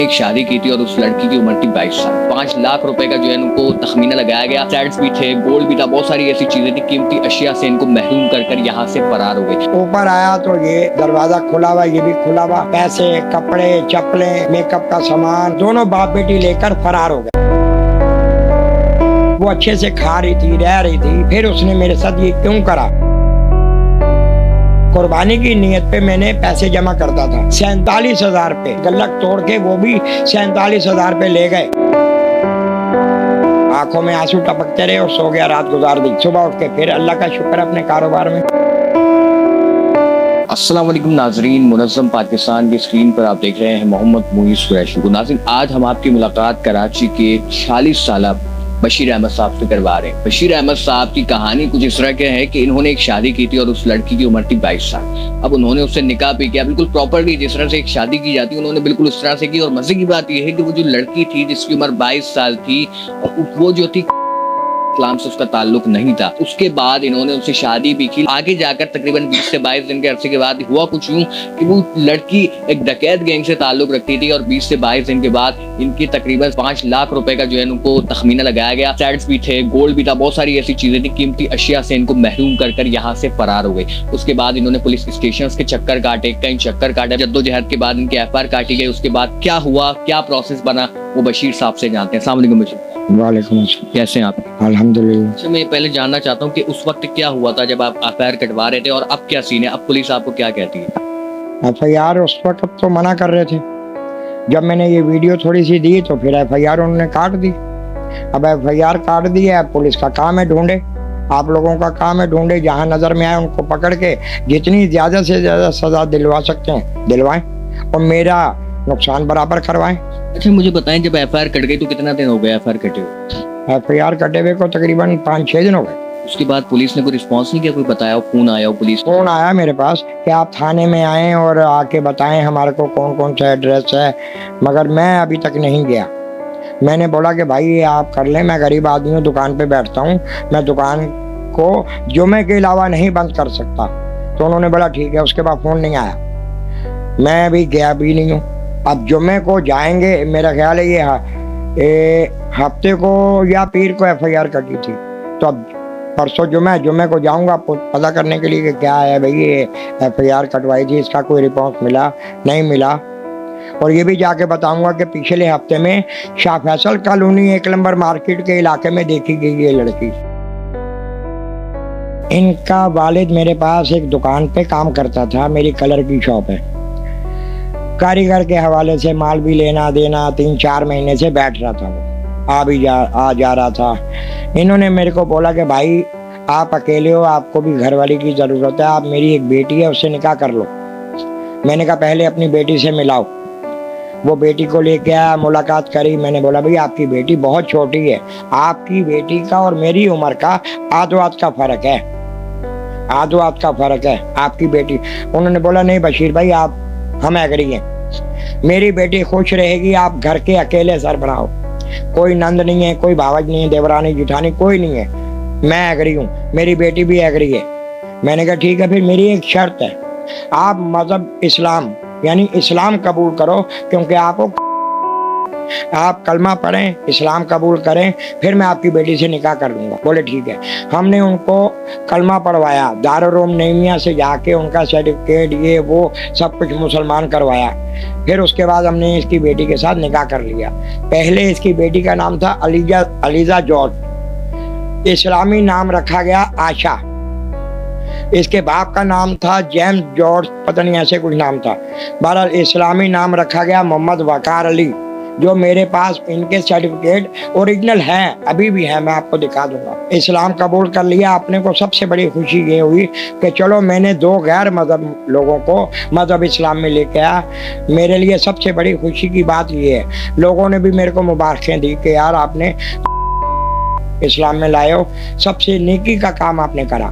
एक शादी की थी और उस लड़की की उम्र थी 22 साल। 5 लाख रुपए का जो है उनको तखमीना लगाया गया। फ्लैट्स भी थे, गोल्ड भी था, बहुत सारी ऐसी चीजें थी, कीमती अशिया से इनको महरूम कर यहाँ से फरार हो गए। ऊपर आया तो ये दरवाजा खुला हुआ, ये भी खुला हुआ, पैसे, कपड़े, चप्पलें, मेकअप का सामान, दोनों बाप बेटी लेकर फरार हो गए। वो अच्छे से खा रही थी, रह रही थी, फिर उसने मेरे साथ ये क्यों करा? कुर्बानी की नीयत पे मैंने पैसे जमा करता था, 47,000 रुपए गल्लक तोड़ के वो भी 47,000 रुपए ले गए। आंखों में आंसू टपकते रहे और सो गया, रात गुजार दी। सुबह उठ के फिर अल्लाह का शुक्र अपने कारोबार में। अस्सलाम वालेकुम नाजरीन, मुनज़्ज़म पाकिस्तान की स्क्रीन पर आप देख रहे हैं मोहम्मद मुईस कुरैशी। नाज़रीन, आज हम आपकी मुलाकात कराची के 46 साल बशीर अहमद साहब से करवा रहे हैं। बशीर अहमद साहब की कहानी कुछ इस तरह के है कि इन्होंने एक शादी की थी और उस लड़की की उम्र थी 22 साल। अब उन्होंने उससे निकाह भी किया, बिल्कुल प्रॉपर्ली जिस तरह से एक शादी की जाती है उन्होंने बिल्कुल उस तरह से की। और मजे की बात यह है कि वो जो लड़की थी जिसकी उम्र 22 साल थी, वो जो थी इस्लाम से उसका ताल्लुक नहीं था। उसके बाद इन्होंने उससे शादी भी की। आगे जाकर तकरीबन 20 से 22 दिन के अरसे के बाद हुआ कुछ यूं कि वो लड़की एक डकैत गैंग से ताल्लुक रखती थी और 20 से 22 दिन के बाद इनकी तकरीबन 5 लाख रुपए का जो है उनको तखमीना लगाया गया। फ्लैट्स भी थे, गोल्ड भी था, बहुत सारी ऐसी चीजें थी, कीमती अशिया से इनको महरूम कर यहाँ से फरार हो गए। उसके बाद इन्होंने पुलिस स्टेशन के चक्कर काटे, कई चक्कर काटे, जद्दोजहद के बाद इनकी FIR काटी गई। उसके बाद क्या हुआ, क्या प्रोसेस बना, वो बशीर साहब से जानते हैं। अस्सलाम वालेकुम बशीर। वालेकुम अस्सलाम। कैसे हैं आप? अल्हम्दुलिल्लाह। अच्छा, मैं पहले जानना चाहता हूँ कि उस वक्त क्या हुआ था जब आप FIR कटवा रहे थे और अब क्या सीन है, अब पुलिस आपको क्या कहती है? FIR उस वक्त तो मना कर रहे थे, जब मैंने ये वीडियो थोड़ी सी दी तो फिर FIR उन्होंने काट दी। अब FIR काट दी है, पुलिस का काम है ढूंढे, आप लोगों का काम है ढूंढे, जहाँ नजर में आए उनको पकड़ के जितनी ज्यादा से ज्यादा सजा दिलवा सकते हैं दिलवाएं और मेरा नुकसान बराबर करवाएं। अच्छा, मुझे बताएं, जब FIR कट गई तो कितना दिन हो गया FIR कटे हुए? FIR कटे हुए को तकरीबन 5-6 दिन हो गए। उसके बाद पुलिस ने कोई रिस्पॉन्स नहीं किया, कोई बताया, फोन आया हो पुलिस? फोन आया मेरे पास कि आप थाने में आए और आके बताएं हमारे को कौन कौन सा एड्रेस है, मगर मैं अभी तक नहीं गया। मैंने बोला कि भाई ये आप कर लें, मैं गरीब आदमी हूँ, दुकान पे बैठता हूँ, मैं दुकान को जुमे के अलावा नहीं बंद कर सकता। तो उन्होंने बोला ठीक है। उसके बाद फोन नहीं आया, मैं अभी गया भी नहीं हूँ। अब जुमे को जाएंगे, मेरा ख्याल है ये हफ्ते को या पीर को FIR कटी थी, तो अब परसों जुमे को जाऊंगा पता करने के लिए कि क्या है भाई, ये FIR कटवाई थी, इसका कोई रिस्पॉन्स मिला नहीं मिला। और ये भी जाके बताऊंगा कि पिछले हफ्ते में Shah Faisal colony 1 number market के इलाके में देखी गई ये लड़की। इनका वालिद मेरे पास एक दुकान पे काम करता था, मेरी कलर की शॉप है, कारीगर के हवाले से माल भी लेना देना, 3-4 महीने से बैठ रहा था, वो आ जा रहा था। इन्होंने मेरे को बोला कि भाई आप अकेले हो, आपको भी घर वाली की ज़रूरत है, आप मेरी एक बेटी है उससे निकाह कर लो। मैंने कहा पहले अपनी बेटी से मिलाओ। वो बेटी को लेके आया, मुलाकात करी। मैंने बोला भाई आपकी बेटी बहुत छोटी है, आपकी बेटी का और मेरी उम्र का आध-आध का फर्क है, आध-आध का फर्क है आपकी बेटी। उन्होंने बोला नहीं बशीर भाई आप, हम एग्री हैं, मेरी बेटी खुश रहेगी, आप घर के अकेले सरबराह हो, कोई नंद नहीं है, कोई भावज नहीं है, देवरानी जिठानी कोई नहीं है, मैं एग्री हूँ, मेरी बेटी भी एग्री है। मैंने कहा ठीक है, फिर मेरी एक शर्त है, आप मजहब इस्लाम यानी इस्लाम कबूल करो, क्योंकि आप कलमा पढ़ें, इस्लाम कबूल करें, फिर मैं आपकी बेटी से निकाह कर लूँगा। बोले ठीक है। हमने उनको कलमा पढ़वाया, दारुल नईमिया से जाके उनका सर्टिफिकेट ये वो सब कुछ मुसलमान करवाया। फिर उसके बाद हमने इसकी बेटी के साथ निकाह कर लिया। पहले इसकी बेटी का नाम था अलीजा जॉर्ज, इस्लामी नाम रखा गया आशा। इसके बाप का नाम था जेम्स जॉर्ज, पता नहीं ऐसे कुछ नाम था। बहरहाल इस्लामी नाम रखा गया मोहम्मद वकार अली, जो मेरे पास इनके सर्टिफिकेट ओरिजिनल हैं, अभी भी हैं, मैं आपको दिखा दूंगा। इस्लाम कबूल कर लिया। अपने को सबसे बड़ी खुशी ये हुई कि चलो मैंने 2 गैर मजहब लोगों को मजहब इस्लाम में लेके आया। मेरे लिए सबसे बड़ी खुशी की बात ये है, लोगों ने भी मेरे को मुबारकें दी कि यार आपने इस्लाम में लाए हो, सबसे नेकी का काम आपने करा।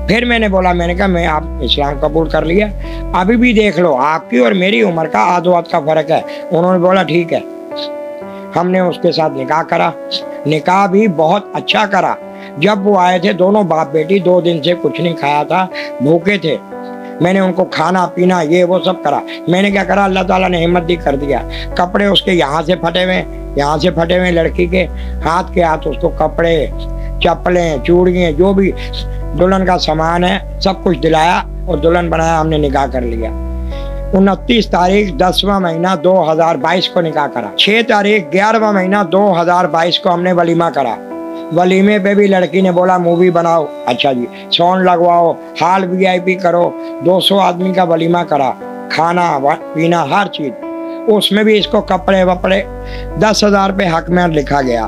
फिर मैंने बोला, मैंने कहा मैं आप इस्लाम कबूल कर लिया, अभी भी देख लो आपकी और मेरी उम्र का आध-आध का फर्क है। उन्होंने बोला ठीक है। हमने उसके साथ निकाह करा, निकाह भी बहुत अच्छा करा। जब वो आए थे दोनों बाप बेटी, 2 दिन से कुछ नहीं खाया था, भूखे थे। मैंने उनको खाना पीना ये वो सब करा। मैंने क्या करा, अल्लाह ताला ने हिम्मत दी, कर दिया। कपड़े उसके यहाँ से फटे हुए, यहाँ से फटे हुए, लड़की के हाथ के हाथ उसको कपड़े, चप्पलें, चूड़ियाँ, जो भी दुल्हन का सामान है सब कुछ दिलाया और दुल्हन बनाया। हमने निकाह कर लिया। 29 तारीख 10वां महीना 2022 को निकाह करा। 6 तारीख 11वां महीना 2022 को हमने वलीमा करा। वलीमे पे भी लड़की ने बोला मूवी बनाओ, अच्छा जी, साउंड लगवाओ, हाल VIP करो। 200 आदमी का वलीमा करा, खाना पीना हर चीज। उसमें भी इसको कपड़े वपड़े 10,000 रुपये हक में लिखा गया।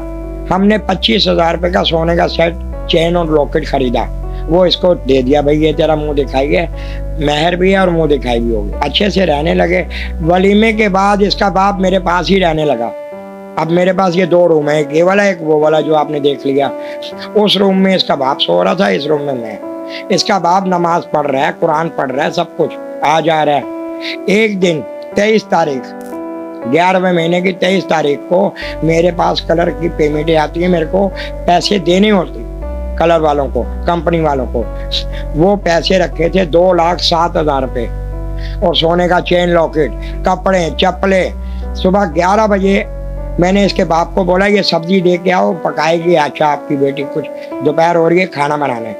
हमने 25,000 रुपये का सोने का सेट, चेन और लॉकेट खरीदा, वो इसको दे दिया, भाई ये तेरा मुंह दिखाई है, मेहर भी है और मुंह दिखाई भी होगी। अच्छे से रहने लगे। वलीमे के बाद इसका बाप मेरे पास ही रहने लगा। अब मेरे पास ये 2 रूम है, एक ये वाला एक वो वाला जो आपने देख लिया। उस रूम में इसका बाप सो रहा था, इस रूम में मैं। इसका बाप नमाज पढ़ रहा है, कुरान पढ़ रहा है, सब कुछ आ जा रहा है। एक दिन 23 तारीख 11वें महीने की 23 तारीख को मेरे पास कलर की पेमेंटें आती है, मेरे को पैसे देने होते कलर वालों को, कंपनी वालों को। वो पैसे रखे थे 2,07,000 रुपये और सोने का चेन, लॉकेट, कपड़े, चप्पले। सुबह 11 बजे मैंने इसके बाप को बोला ये सब्जी दे के आओ, पकाएगी। अच्छा आपकी बेटी, कुछ दोपहर हो रही है, खाना बनाना है।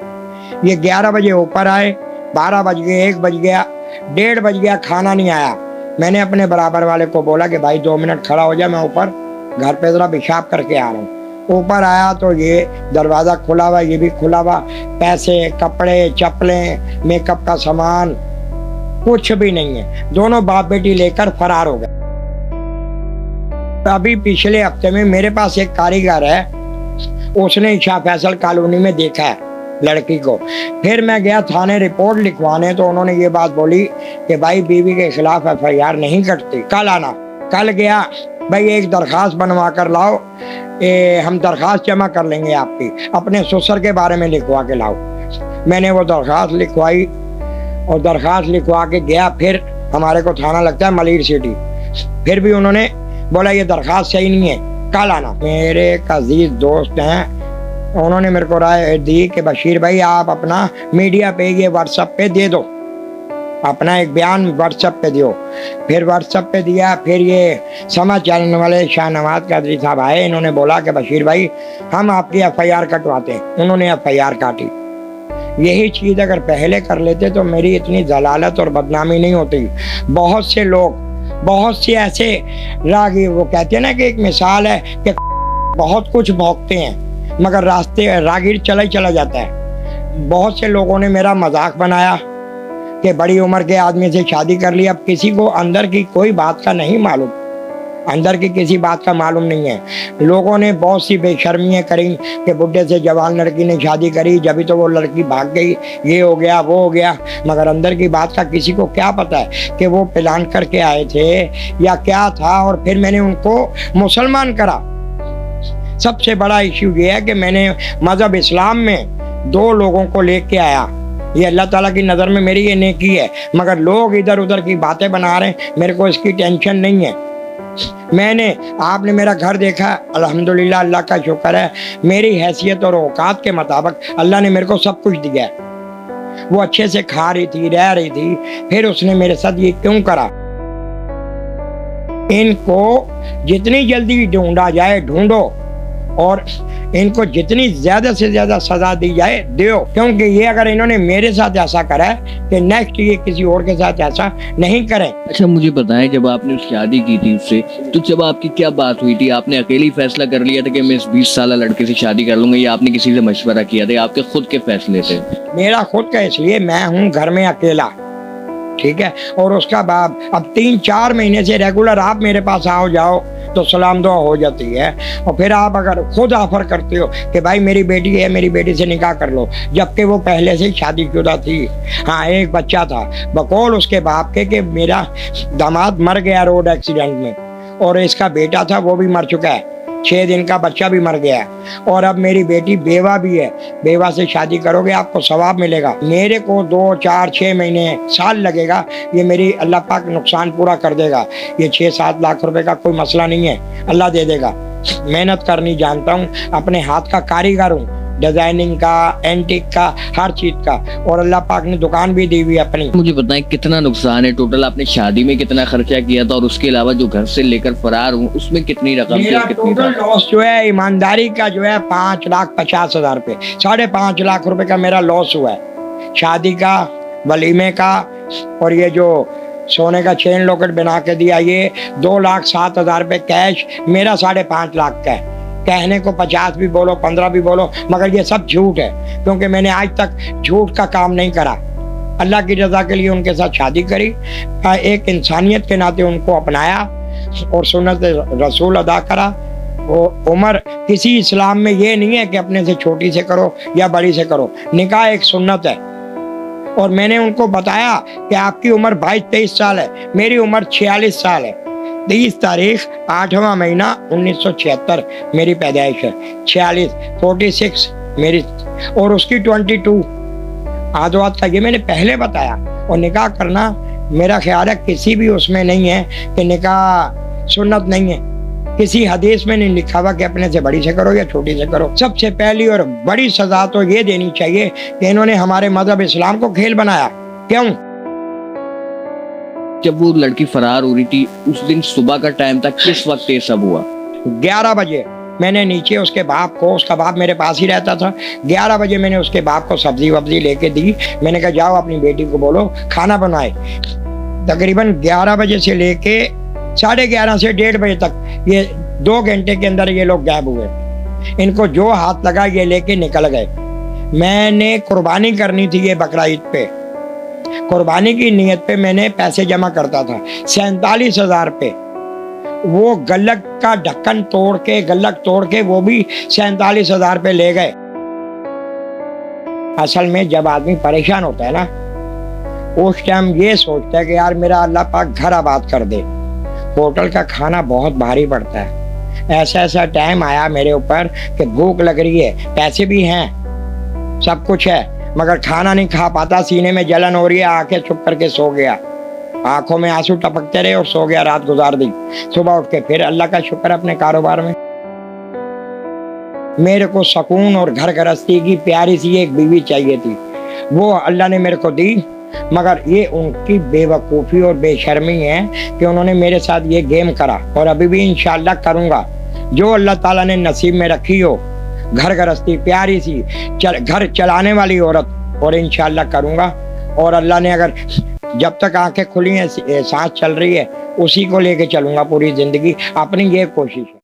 ये 11 बजे ऊपर आए, 12 बज गए, 1 बज गया, 1:30 बज गया, खाना नहीं आया। मैंने अपने बराबर वाले को बोला कि भाई 2 मिनट खड़ा हो जा, मैं ऊपर घर पे जरा पेशाब करके आ रहा हूँ। ऊपर आया तो ये दरवाज़ा खुला हुआ, ये भी खुला हुआ, पैसे, कपड़े, चप्पलें, मेकअप का सामान कुछ भी नहीं है। दोनों बाप बेटी लेकर फरार हो गए। अभी पिछले हफ्ते में मेरे पास एक कारीगर है, उसने शाह फैसल कॉलोनी में देखा है लड़की को। फिर मैं गया थाने रिपोर्ट लिखवाने, तो उन्होंने ये बात बोली कि भाई बीवी के खिलाफ FIR नहीं कटती, कल आना। कल गया, भाई एक दरखास्त बनवा कर लाओ, हम दरखास्त जमा कर लेंगे आपकी, अपने ससुर के बारे में लिखवा के लाओ। मैंने वो दरखास्त लिखवाई और दरखास्त लिखवा के गया। फिर हमारे को थाना लगता है मलिर सिटी, फिर भी उन्होंने बोला ये दरखास्त सही नहीं है, कल आना। मेरे एक अजीज दोस्त हैं, उन्होंने मेरे को राय दी कि बशीर भाई आप अपना मीडिया पे ये व्हाट्सएप पे दे दो, अपना एक बयान व्हाट्सएप पे दियो। फिर व्हाट्सएप पे दिया। फिर ये समाज चैनल वाले शाहनवाज कादरी साहब आए, इन्होंने बोला कि बशीर भाई हम आपकी FIR कटवाते हैं। उन्होंने FIR काटी। यही चीज़ अगर पहले कर लेते तो मेरी इतनी जलालत और बदनामी नहीं होती। बहुत से लोग, बहुत से ऐसे रागी, वो कहते हैं ना कि एक मिसाल है कि बहुत कुछ भोगते हैं मगर रास्ते रागीर चला ही चला जाता है। बहुत से लोगों ने मेरा मजाक बनाया कि बड़ी उम्र के आदमी से शादी कर ली। अब किसी को अंदर की कोई बात का नहीं मालूम, अंदर की किसी बात का मालूम नहीं है। लोगों ने बहुत सी बेशर्मियाँ करी कि बुढ़े से जवान लड़की ने शादी करी, जब तो वो लड़की भाग गई, ये हो गया वो हो गया। मगर अंदर की बात का किसी को क्या पता है कि वो प्लान करके आए थे या क्या था। और फिर मैंने उनको मुसलमान करा। सबसे बड़ा इश्यू ये है कि मैंने मजहब इस्लाम में 2 लोगों को लेके आया। ये अल्लाह ताला की नज़र में मेरी ये नेकी है, मगर लोग इधर उधर की बातें बना रहे हैं, मेरे को इसकी टेंशन नहीं है। आपने मेरा घर देखा, अल्हम्दुलिल्लाह, अल्लाह का शुक्र है। मेरी हैसियत और औकात के मुताबिक अल्लाह ने मेरे को सब कुछ दिया है। वो अच्छे से खा रही थी, रह रही थी, फिर उसने मेरे साथ ये क्यों करा? इनको जितनी जल्दी ढूंढा जाए ढूंढो और इनको जितनी ज्यादा से ज्यादा सजा दी जाए दो, क्योंकि ये अगर इन्होंने मेरे साथ ऐसा करा है कि नेक्स्ट ये किसी और के साथ ऐसा नहीं करें। अच्छा मुझे बताएं, जब आपने शादी की थी उससे, तो जब आपकी क्या बात हुई थी? आपने अकेली फैसला कर लिया था कि मैं इस 20 साल लड़के से शादी कर लूंगा, या आपने किसी से मशवरा किया था? आपके खुद के फैसले थे? मेरा खुद का, इसलिए मैं हूँ घर में अकेला, ठीक है। और उसका बाप अब 3-4 महीने से रेगुलर आप मेरे पास आओ जाओ तो सलाम दुआ हो जाती है। और फिर आप अगर खुद ऑफर करते हो कि भाई मेरी बेटी है, मेरी बेटी से निकाह कर लो, जबकि वो पहले से शादीशुदा थी। हाँ, एक बच्चा था, बकौल उसके बाप के कि मेरा दामाद मर गया रोड एक्सीडेंट में, और इसका बेटा था वो भी मर चुका है, 6 दिन का बच्चा भी मर गया है। और अब मेरी बेटी बेवा भी है, बेवा से शादी करोगे आपको सवाब मिलेगा। मेरे को 2, 4, 6 महीने, साल लगेगा, ये मेरी अल्लाह पाक नुकसान पूरा कर देगा। ये 6-7 लाख रुपए का कोई मसला नहीं है, अल्लाह दे देगा। मेहनत करनी जानता हूँ, अपने हाथ का कारीगर हूँ, डिजाइनिंग का, एंटीक का, हर चीज का। और अल्लाह पाक ने दुकान भी दी हुई अपनी। मुझे बताएं कितना नुकसान है टोटल, आपने शादी में कितना खर्चा किया था और उसके अलावा जो घर से लेकर फरार हूँ उसमें कितनी रकम थी मेरा और कितनी टोटल लॉस जो है ईमानदारी का जो है 5,50,000 रुपये, 5.5 लाख रुपए का मेरा लॉस हुआ है। शादी का, वलीमे का, और ये जो सोने का चेन लॉकेट बना के दिया ये 2,07,000 रुपये कैश, मेरा 5.5 लाख का है। कहने को 50 भी बोलो, 15 भी बोलो, मगर ये सब झूठ है, क्योंकि मैंने आज तक झूठ का काम नहीं करा। अल्लाह की रजा के लिए उनके साथ शादी करी, एक इंसानियत के नाते उनको अपनाया और सुन्नत रसूल अदा करा। वो उम्र किसी इस्लाम में ये नहीं है कि अपने से छोटी से करो या बड़ी से करो, निकाह एक सुन्नत है। और मैंने उनको बताया कि आपकी उम्र 22-23 साल है, मेरी उम्र 46 साल है। 30 तारीख 8वां महीना 1976 मेरी पैदाइश है, 46 मेरी, और उसकी 22 आदवात का, ये मैंने पहले बताया। और निकाह करना मेरा ख्याल है किसी भी उसमें नहीं है कि निकाह सुन्नत नहीं है, किसी हदीस में नहीं लिखा हुआ कि अपने से बड़ी से करो या छोटी से करो। सबसे पहली और बड़ी सजा तो ये देनी चाहिए कि इन्होंने हमारे मजहब इस्लाम को खेल बनाया। क्यों? जब वो लड़की फरार हो रही थी उस दिन सुबह का टाइम था, किस वक्त ये सब हुआ? 11 बजे मैंने नीचे उसके बाप को, उसका बाप मेरे पास ही रहता था, 11 बजे मैंने उसके बाप को सब्जी वब्जी लेके दी। मैंने कहा जाओ अपनी बेटी को बोलो खाना बनवाए। तकरीबन 11 बजे से लेके 11:30 से 1:30 बजे तक, ये 2 घंटे के अंदर ये लोग गायब हुए। इनको जो हाथ लगा ये लेके निकल गए। मैंने कुर्बानी करनी थी ये बकरा ईद पे, कुर्बानी की नियत पे मैंने पैसे जमा करता था 47,000 रुपये। वो गल्लक का ढक्कन तोड़ के, गल्लक तोड़ के वो भी 47,000 रुपये ले गए। असल में जब आदमी परेशान होता है ना, उस टाइम ये सोचता है कि यार मेरा अल्लाह पाक घर आबाद कर दे। होटल का खाना बहुत भारी पड़ता है। ऐसा टाइम आया मेरे ऊपर कि भूख लग रही है, पैसे भी हैं, सब कुछ है, मगर खाना नहीं खा पाता, सीने में जलन हो रही है, आंखें चुप करके सो गया, आंखों में आंसू टपकते रहे और सो गया, रात गुजार दी। सुबह उठ के फिर अल्लाह का शुक्र अपने कारोबार में। मेरे को सुकून और घर गृहस्थी की प्यारी सी एक बीवी चाहिए थी, वो अल्लाह ने मेरे को दी, मगर ये उनकी बेवकूफ़ी और बेशर्मी है कि उन्होंने मेरे साथ ये गेम करा। और अभी भी इंशाअल्लाह करूँगा, जो अल्लाह ताला ने नसीब में रखी हो, घर गृहस्थी प्यारी सी, घर चलाने वाली औरत, और इंशाअल्लाह करूँगा। और अल्लाह ने अगर जब तक आंखें खुली हैं, सांस चल रही है, उसी को लेके चलूँगा पूरी ज़िंदगी। अपनी ये कोशिश है।